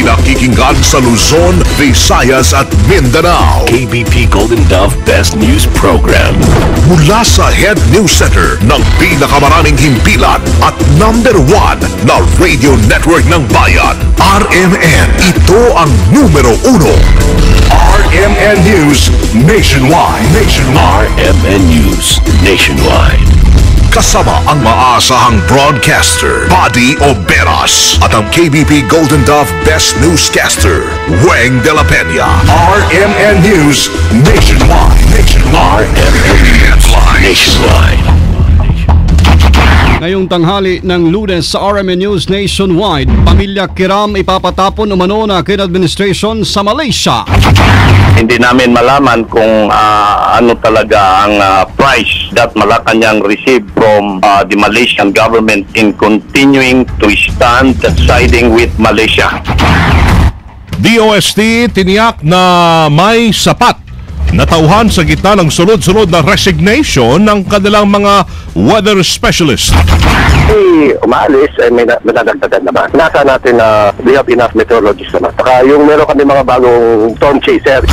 Pinakikinggan sa Luzon, Visayas at Mindanao. KBP Golden Dove Best News Program. Mula sa Head News Center ng pinakamaraming himpilan at #1 na radio network ng bayan, RMN. Ito ang numero 1. RMN News Nationwide. RMN News Nationwide. Kasama ang maasahang broadcaster, Buddy Oberas, at ang KBP Golden Dove Best Newscaster, Weng de la Peña. RMN News Nationwide. RMN News Nationwide. Ngayong tanghali ng Lunes sa RMN News Nationwide, Pamilya Kiram ipapatapon umano na aking administration sa Malaysia. Hindi namin malaman kung ano talaga ang price that Malacanang received from the Malaysian government in continuing to stand siding with Malaysia. DOST tiniyak na may sapat na tauhan sa gitna ng sunod-sunod na resignation ng kanilang mga weather specialist. Umaalis, may nadagdagan naman. Nasa natin na we have enough meteorologists naman. Saka yung meron kami mga bagong storm chaser.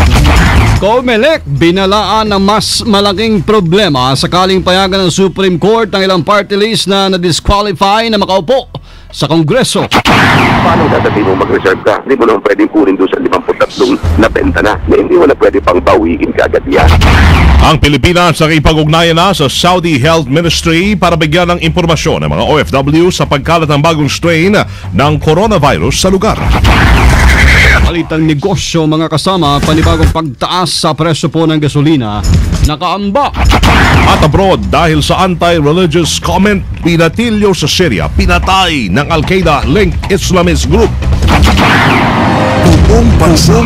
COMELEC binalaan ng mas malaking problema sakaling payagan ng Supreme Court ng ilang party list na na-disqualify na makaupo sa Kongreso. Paano sasabihin mo mag-reserve ka? Hindi mo naman pwedeng kunin doon sa 53 na benta na. Hindi mo na pwede pang bawiin ka agad yan. Ang Pilipinas ay ipag-ugnayan na sa Saudi Health Ministry para bigyan ng impormasyon ng mga OFW sa pagkalat ng bagong strain ng coronavirus sa lugar. Balitang negosyo mga kasama, panibagong pagtaas sa presyo po ng gasolina, nakaamba. At abroad, dahil sa anti-religious comment, pinatilyo sa Syria, pinatay ng Al-Qaeda-linked Islamist group. Buong bansa,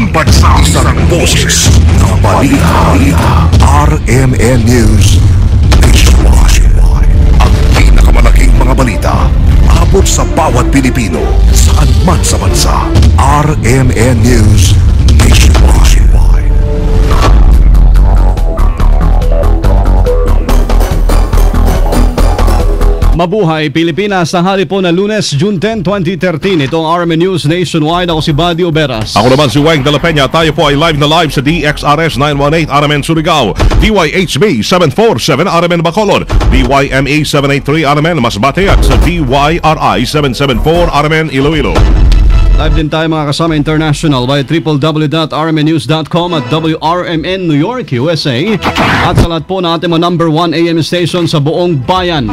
isang boses ng balita. RMN News Nationwide. Ang pinakamalaking mga balita, abot sa bawat Pilipino, saan man sa bansa. RMN News Nationwide. Mabuhay Pilipinas, tanghali po na Lunes, June 10, 2013. Ito ang RMN News Nationwide. Ako si Buddy Oberas. Ako naman si Weng de la Peña. Tayo po ay live na live sa DXRS 918 RMN Surigao, DYHB 747 RMN Bacolod, DYMA 783 RMN Masbate at sa DYRI 774 RMN Iloilo. Live din tayo mga kasama international by www.rmnews.com at WRMN New York, USA. At sa lahat po natin mga #1 AM station sa buong bayan.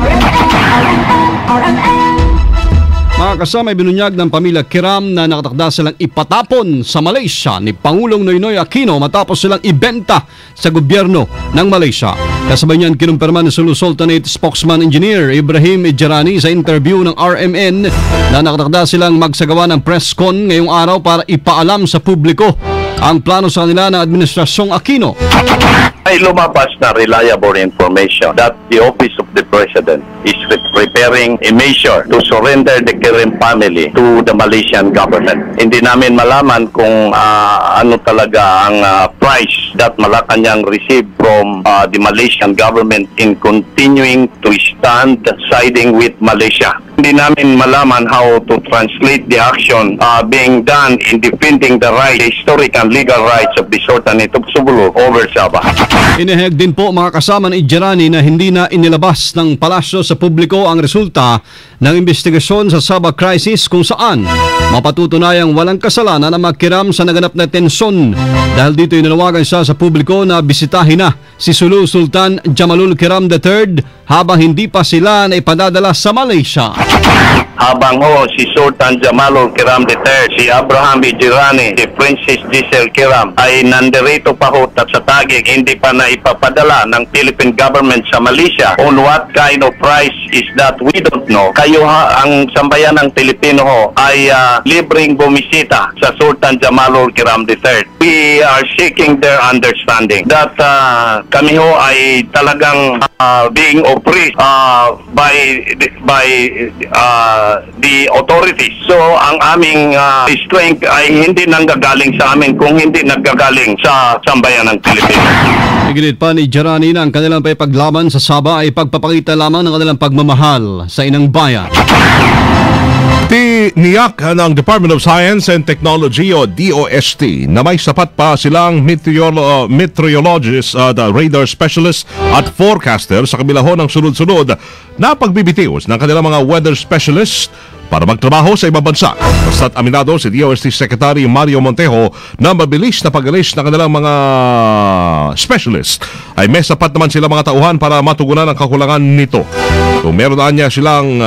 Mga kasama, binunyag ng Pamilya Kiram na nakatakda silang ipatapon sa Malaysia ni Pangulong Noynoy Aquino matapos silang ibenta sa gobyerno ng Malaysia. Kasabay niyan, kinumpirma ni Sulu Sultanate Spokesman Engineer Ibrahim Ijrani sa interview ng RMN na nakatakda silang magsagawa ng press con ngayong araw para ipaalam sa publiko ang plano sa kanila ng Administrasyong Aquino. Ay lumabas na reliable information that the Office of the President is preparing a measure to surrender the Kiram family to the Malaysian government. Hindi namin malaman kung ano talaga ang price that Malacanang received from the Malaysian government in continuing to stand siding with Malaysia. Hindi namin malaman how to translate the action being done in defending the rights, historic and legal rights of the Sultanate of Sulu over Sabah. Inihayag din po mga kasama ng Ijrani na hindi na inilabas ng palasyo sa publiko ang resulta ng investigasyon sa Sabah crisis kung saan mapatutunayang walang kasalanan ang mga Kiram sa naganap na tensyon. Dahil dito inanawagan siya sa publiko na bisitahin na si Sulu Sultan Jamalul Kiram III habang hindi pa sila na ipadadala sa Malaysia. Habang si Sultan Jamalul Kiram III, si Abraham Ijrani, si Princess Giselle Kiram ay nandirito pa at sa Taguig, hindi pa na ipapadala ng Philippine government sa Malaysia. On what kind of price is that we don't know. Kayo ang sambayan ng Pilipino ay libreng bumisita sa Sultan Jamalul Kiram III. We are seeking their understanding that kami ay talagang being oppressed by the authorities. So ang aming strength ay hindi nanggagaling sa amin kung hindi naggagaling sa sambayan ng Pilipinas. Iginit pa ni Ijrani na ang kanilang paglaban sa Sabah ay pagpapakita lamang ng kanilang pagmamahal sa inang bayan. Tiniyak ng Department of Science and Technology o DOST na may sapat pa silang meteorologist, radar specialist at forecaster sa kabilaho ng sunod-sunod na pagbibitiw ng kanilang mga weather specialist para magtrabaho sa ibang bansa. Basta't aminado si DOST Secretary Mario Montejo na mabilis na pag-alis ng kanilang mga specialist ay may sapat naman sila mga tauhan para matugunan ang kakulangan nito. Kung meron niya silang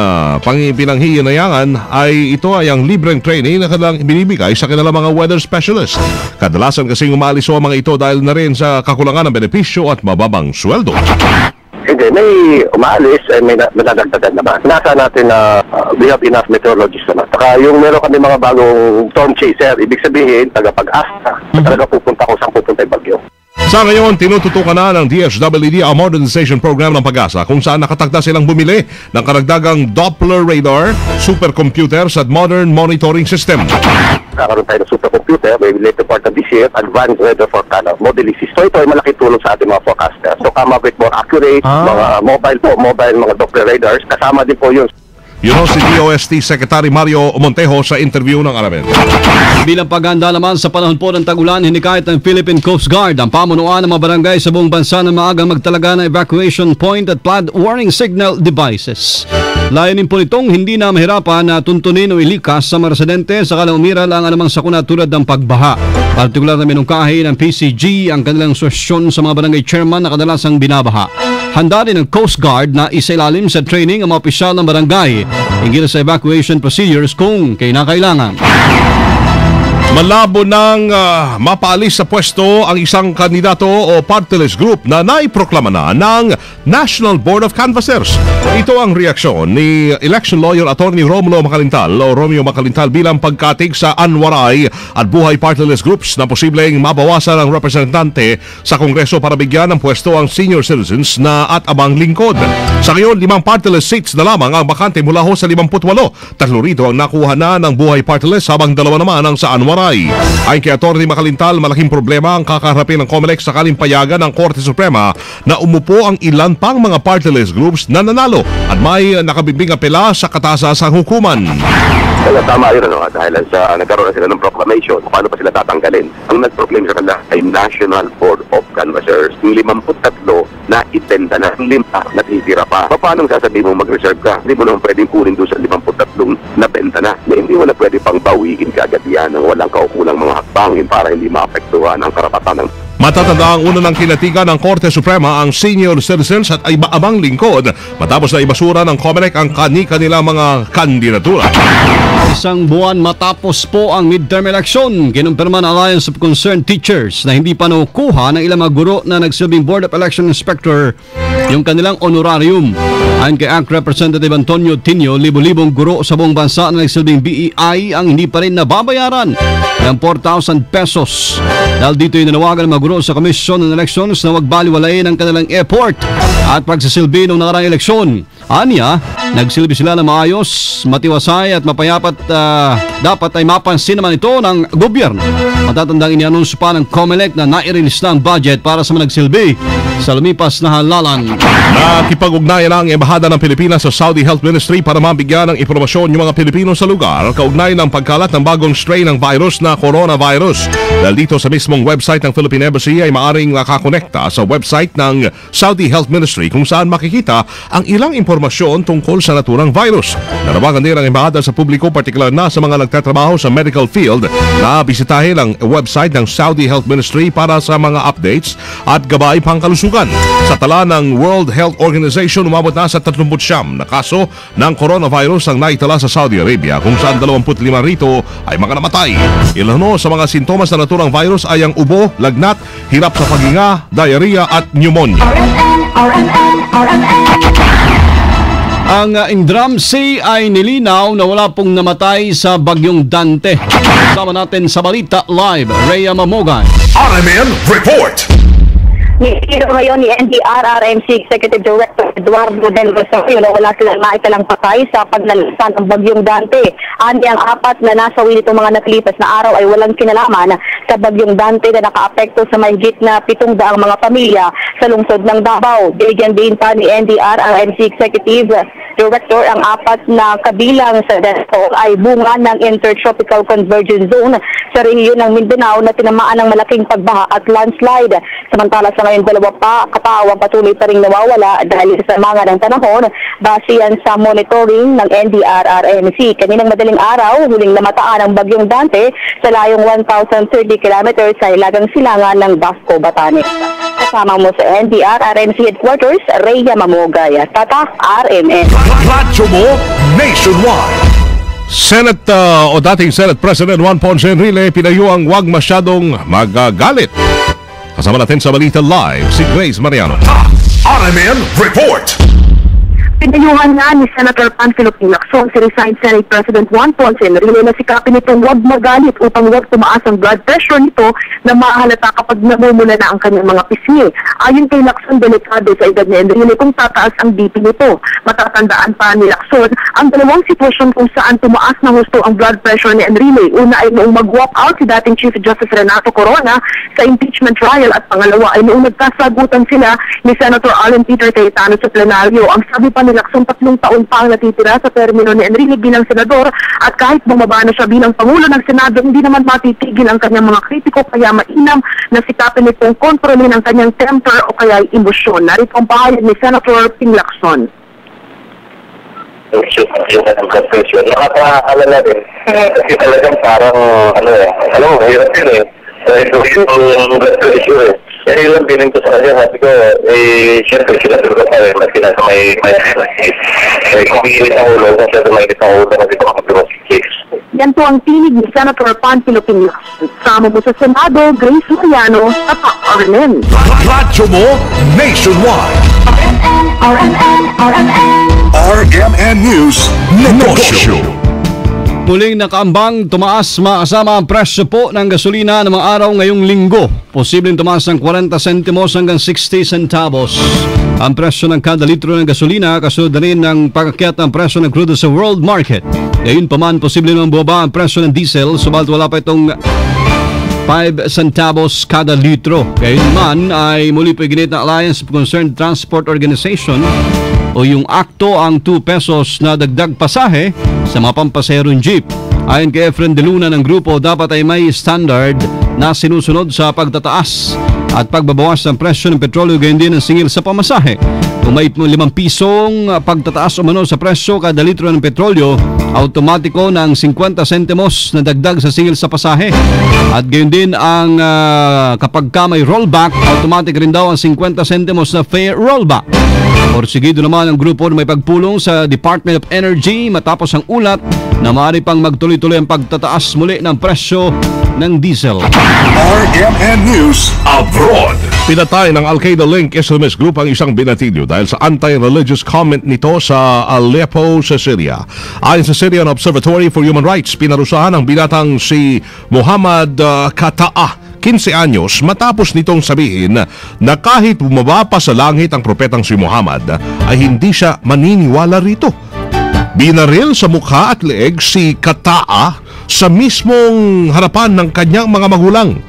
pinanghihinayangan ay ito ay ang libreng training na kanilang binibigay sa kanilang mga weather specialist. Kadalasan kasing umalis ang mga ito dahil na rin sa kakulangan ng benepisyo at mababang sweldo. Hindi, may umaalis, may nadagdagan naman. Nasa natin na we have enough meteorologists naman. Saka yung meron kami mga bagong storm chaser, ibig sabihin, tagapag-asa, talaga pupunta ko saan pupunta yung bagyo. Sa ngayon, tinututukan na ng DSWD ang modernization program ng Pag-asa kung saan nakatakda silang bumili ng karagdagang Doppler radar, supercomputers at modern monitoring system. Kakaroon tayo ng supercomputer, may later part of this year, advanced weather forecast modeling system. Ito ay malaki tulong sa ating mga forecaster. So come up with more accurate, mga mobile, mga Doppler radars. Kasama din po yun. Yun ho si DOST Secretary Mario Montejo sa interview ng Aramen. Bilang paghahanda naman sa panahon po ng tag-ulan, hinikayat ng Philippine Coast Guard ang pamunuan ng mga barangay sa buong bansa na maagang magtalaga ng evacuation point at flood warning signal devices. Layunin po nitong hindi na mahirapan na tuntunin o ilikas sa mga residente sa kalaumiral ang anumang sakuna tulad ng pagbaha. Partikular na minungkahi ng PCG ang kanilang sosyon sa mga barangay chairman na kadalasang binabaha. Handa rin ng Coast Guard na isailalim sa training ang mga opisyal ng barangay hinggil sa evacuation procedures kung kailangan. Malabo nang mapaalis sa pwesto ang isang kandidato o party list group na naiproklama na ng National Board of Canvassers. Ito ang reaksyon ni election lawyer attorney Romeo Macalintal bilang pagkatig sa Anwaray at Buhay party list groups na posibleng mabawasan ang representante sa Kongreso para bigyan ng pwesto ang senior citizens na at abang lingkod. Sa ngayon, 5 party list seats na lamang ang bakante mula ho sa 58. 3 rito ang nakuha na ng Buhay party list habang 2 naman ang sa Anwaray. Ayon kay Atty. Macalintal, malaking problema ang kakaharapin ng COMELEC sakaling payagan ng Korte Suprema na umupo ang ilan pang mga party list groups na nanalo at may nakabimbing apela sa katasasang hukuman. Kaya tama yun, dahil sa nagkaroon na sila ng proclamation, paano pa sila tatanggalin? Ang nag-proclaim sa kanila ay National Board of Canvassers. Yung 53 na itenda na, yung 5 natitira pa. Paano sasabihin mo mag-reserve ka? Hindi mo naman pwedeng kunin doon sa 53 na benta na hindi mo na pwede pang bawiin kaagad yan ng walang kaukulang mga hakbangin para hindi maapektuhan ang karapatan ng Matatanda ang una ng kinatigan ng Korte Suprema ang senior citizens at abang lingkod matapos na ibasura ng COMELEC ang kanilang mga kandidatura. Isang buwan matapos po ang midterm election, kinumpirma ng Alliance of Concerned Teachers na hindi pa nakukuha ng ilang mga guro na nagsilbing Board of Election Inspector yung kanilang honorarium. Ayon kay ACT Representative Antonio Tinio, libo-libong guro sa buong bansa na nagsilbing BEI ang hindi pa rin nababayaran ng 4,000 pesos. Dahil dito yung nanawagan ng mga guro sa Commission on Elections na wag baliwalain ang kanilang effort at pagsisilbi ng nakarang eleksyon. Anya, nagsilbi sila ng maayos, matiwasay at mapayapat dapat ay mapansin naman ito ng gobyerno. Matatandang inianunso pa ng COMELEC na nai-release na ang budget para sa mga nagsilbi sa lumipas na halalan. Nakipag-ugnayan ang Embahada ng Pilipinas sa Saudi Health Ministry para mabigyan ng impormasyon yung mga Pilipino sa lugar kaugnay ng pagkalat ng bagong strain ng virus na coronavirus. Dahil dito sa mismong website ng Philippine Embassy ay maaring nakakonekta sa website ng Saudi Health Ministry kung saan makikita ang ilang impormasyon tungkol sa naturang virus. Nanawagan din ang Embahada sa publiko, partikular na sa mga nagtatrabaho sa medical field, na bisitahin ang website ng Saudi Health Ministry para sa mga updates at gabay pangkalusugan. Sa tala ng World Health Organization, umabot na sa 39 na kaso ng coronavirus ang naitala sa Saudi Arabia, kung saan 25 rito ay mga namatay. Ilan sa mga sintomas na naturang virus ay ang ubo, lagnat, hirap sa paghinga, diarrhea at pneumonia. Ang Indram Sea ay nilinaw na wala pong namatay sa bagyong Dante. Kasama natin sa Balita Live, Rhea Mamogay. RMN Report. Nilinaw ngayon ni NDRRMC Executive Director Eduardo Del Rosario na wala silang naitalang patay sa pagnalasan ng bagyong Dante. Andi ang 4 na nasawi nitong mga nakalipas na araw ay walang kinalaman sa bagyong Dante na nakaapekto sa mahigit na 700 mga pamilya sa lungsod ng Davao. Bigyan din pa ni NDRRMC Executive Director ang 4 na kabilang sa DESCO ay bunga ng Intertropical Convergence Zone sa rehiyon ng Mindanao na tinamaan ng malaking pagbaha at landslide. Samantala sa ngayon 2 katawang patuloy pa ring nawawala dahil sa mga ng panahon base yan sa monitoring ng NDRRMC. Kaninang madaling araw, huling namataan ang bagyong Dante sa layong 1,030 kilometers sa hilagang silangan ng Basco, Batanes. Kasama mo sa NDRRMC Headquarters, Rhea Mamogay, Tata RMN. Radyo mo nationwide. Senate o dating Senate President Juan Ponce Enrile pinayuang wag masyadong magagalit. Kasama natin sa Balita Live si Grace Mariano. RMN Report. Pinayuhan nga ni Senator Panfilo P. Lacson si resigned Senate President Juan Ponce Enrile na sikapin itong huwag magalit upang huwag tumaas ang blood pressure nito na mahalata kapag namumula na ang kanyang mga pisngi. Ayon kay Lacson, delikado sa edad ni Enrile kung tataas ang BP nito. Matatandaan pa ni Lacson ang dalawang sitwasyon kung saan tumaas na husto ang blood pressure ni Enrile. Una ay noong mag-walk out si dating Chief Justice Renato Corona sa impeachment trial at pangalawa ay noong nagkasagutan sila ni Senator Alan Peter Cayetano sa plenaryo. Ang sabi pa ni Lacson, 3 taon pa ang natitira sa termino ni Enrile bilang senador at kahit bumaba na siya bilang Pangulo ng Senado, hindi naman matitigil ang kanyang mga kritiko kaya mainam na sikapin nitong kontrolin ang kanyang temper o kaya emosyon. Narito ang pahayag ni Senator Ping Lacson. Yung blood pressure, nakakaalala din. Kasi talagang parang, alam mo, hirap yun eh. Yung blood pressure eh. Yan yung lang bilin ko sa kanya, sabi ko, siyempre sila ko pa rin, kasi nasa may kung hilit ang ulo, kung siyempre may hilit ang ulo, kasi ito makapirong case. Yan po ang tinig ni Senator Panfilo P. Lacson. Sama mo sa Senado, Grace Mariano, Tata RMN. Radyo mo nationwide. RMN News Negosyo. Muling nakaambang tumaas makasama ang presyo po ng gasolina ng mga araw ngayong linggo. Posibleng tumaas ng 40 sentimos hanggang 60 centavos. Ang presyo ng kada litro ng gasolina kasunod na rin ng pag-akyat ng presyo ng crude sa world market. Ngayon pa man, posible naman bumaba ang presyo ng diesel, subalit wala pa itong 5 centavos kada litro. Ngayon man ay muli po iginit ng Alliance of Concerned Transport Organization o yung ACTO ang 2 pesos na dagdag pasahe sa mga pampaserong jeep. Ayon kay Efren De Luna ng grupo, dapat ay may standard na sinusunod sa pagtataas at pagbabawas ng presyo ng petrolyo, gayon din ang singil sa pamasahe. Kung may 5 pisong pagtataas umano sa presyo kada litro ng petrolyo, automatiko ng 50 sentimos na dagdag sa singil sa pasahe. At gayon din ang kapag ka may rollback, automatic rin daw ang 50 sentimos na fare rollback. Porsigido naman ang grupo na may pagpulong sa Department of Energy matapos ang ulat na maaari pang magtuloy-tuloy ang pagtataas muli ng presyo ng diesel. RMN News Abroad. Pinatay ng Al-Qaeda Link Islamist Group ang isang binatilyo dahil sa anti-religious comment nito sa Aleppo sa Syria. Ayon sa Syrian Observatory for Human Rights, pinarusahan ang binatang si Muhammad Kata'a, 15 anyos, matapos nitong sabihin na kahit bumaba pa sa langit ang propetang si Muhammad ay hindi siya maniniwala rito. Binaril sa mukha at leeg si Kata'a sa mismong harapan ng kanyang mga magulang.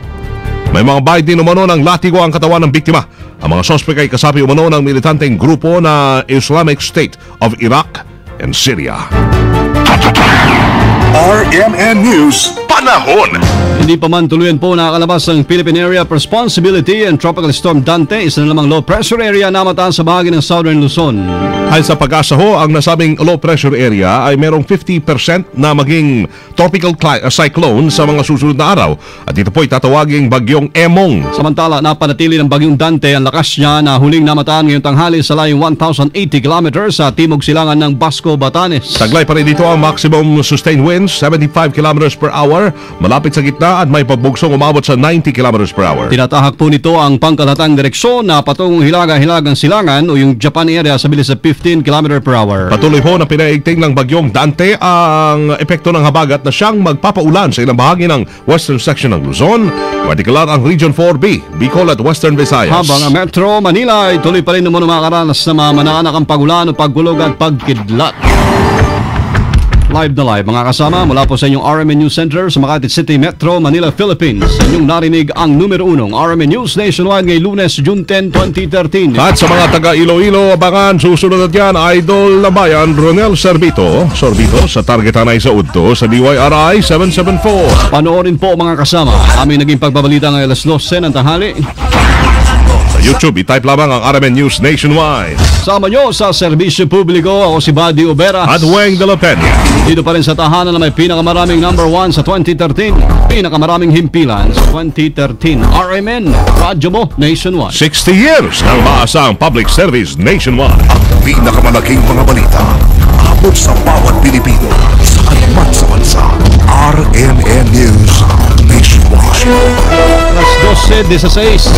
May mga bayad din umano ng latigo ang katawan ng biktima. Ang mga sospek ay kasapi umano ng militanteng grupo na Islamic State of Iraq and Syria. RMN News Panahon. Hindi pa man tuluyan po nakakalabas ang Philippine Area of Responsibility and Tropical Storm Dante, isa na namang low pressure area na mataan sa bahagi ng Southern Luzon. Ayon sa Pag-asa ho, ang nasabing low pressure area ay merong 50% na maging tropical cyclone sa mga susunod na araw. At ito po ay tatawaging bagyong Emong. Samantala, napanatili ng bagyong Dante ang lakas niya na huling namataan ngayong tanghali sa layong 1,080 kilometers sa timog silangan ng Basco, Batanes. Taglay pa rin dito ang maximum sustained winds, 75 kilometers per hour. Malapit sa gitna at may pagbugsong umabot sa 90 kilometers per hour. Tinatahak po nito ang pangkalatang direksyon na patungong hilaga-hilagang silangan o yung Japan area sa bilis sa 15 km per hour. Patuloy po na pinaigting ng bagyong Dante ang epekto ng habagat na siyang magpapaulan sa ilang bahagi ng western section ng Luzon, partikular ang Region 4B, Bicol at Western Visayas. Habang ang Metro Manila ay tuloy pa rin naman makakaranas na mamanaanak ang pagulan o paggulog at pagkidlat. Live na live, mga kasama, mula po sa inyong RMN News Center sa Makati City, Metro Manila, Philippines. Inyong narinig ang numero 1 RMN News Nationwide ngayong Lunes, June 10, 2013. At sa mga taga Iloilo, abangan susunod na yan, Idol na Bayan, Ronel Sorbito sa Targetan ay sa Udto sa DYRI 774. Panoorin po, mga kasama, aming naging pagbabalita ng alas 12 ng tanghali. YouTube, i-type lamang ang RMN News Nationwide. Sama nyo sa serbisyo publiko, ako si Buddy Uberas. At Weng de la Peña. Dito pa rin sa tahanan na may pinakamaraming number 1 sa 2013, pinakamaraming himpilan sa 2013. RMN, radyo mo nationwide. 60 years ng maasang public service nationwide. Ang pinakamalaking mga balita, abot sa bawat Pilipino, saan man sa bansa. RMN News Nationwide. Alas 12:16.